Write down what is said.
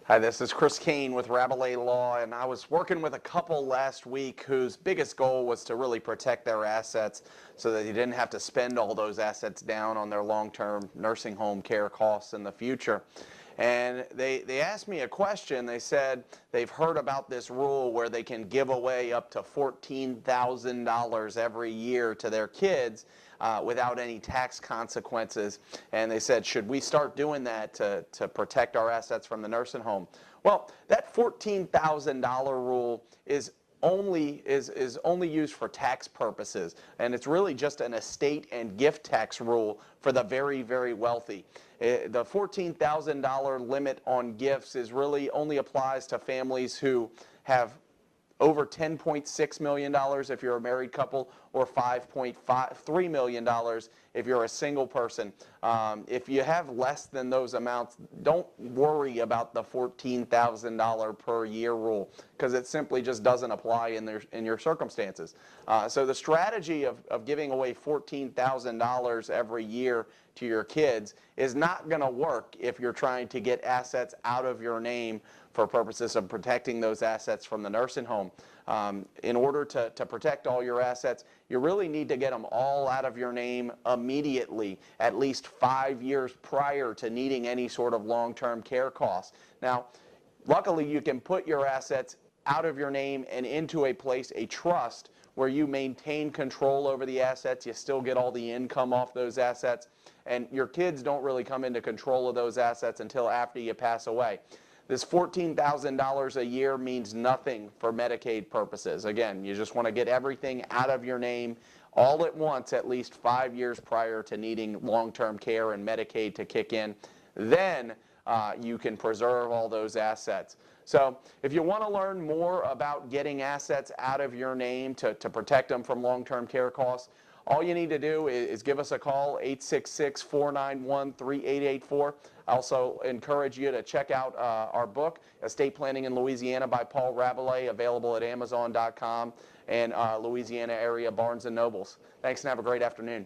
Hi, this is Chris Kane with Rabelais Law, and I was working with a couple last week whose biggest goal was to really protect their assets so that they didn't have to spend all those assets down on their long-term nursing home care costs in the future. And they asked me a question. They said they've heard about this rule where they can give away up to $14,000 every year to their kids without any tax consequences. And they said, should we start doing that to protect our assets from the nursing home? Well, that $14,000 rule is only used for tax purposes, and it's really just an estate and gift tax rule for the very, very wealthy. The $14,000 limit on gifts is really only applies to families who have over $10.6 million if you're a married couple, or $5.3 million if you're a single person. If you have less than those amounts, don't worry about the $14,000 per year rule, because it simply just doesn't apply in your circumstances. So the strategy of giving away $14,000 every year to your kids is not going to work if you're trying to get assets out of your name for purposes of protecting those assets from the nursing home. In order to protect all your assets, you really need to get them all out of your name immediately, at least 5 years prior to needing any sort of long-term care costs. Now, luckily you can put your assets out of your name and into a trust, where you maintain control over the assets. You still get all the income off those assets, and your kids don't really come into control of those assets until after you pass away. This $14,000 a year means nothing for Medicaid purposes. Again, you just want to get everything out of your name all at once, at least 5 years prior to needing long-term care and Medicaid to kick in. Then you can preserve all those assets. So if you want to learn more about getting assets out of your name to protect them from long-term care costs, all you need to do is give us a call, 866-491-3884. I also encourage you to check out our book, Estate Planning in Louisiana by Paul Rabelais, available at Amazon.com and Louisiana area Barnes & Nobles. Thanks, and have a great afternoon.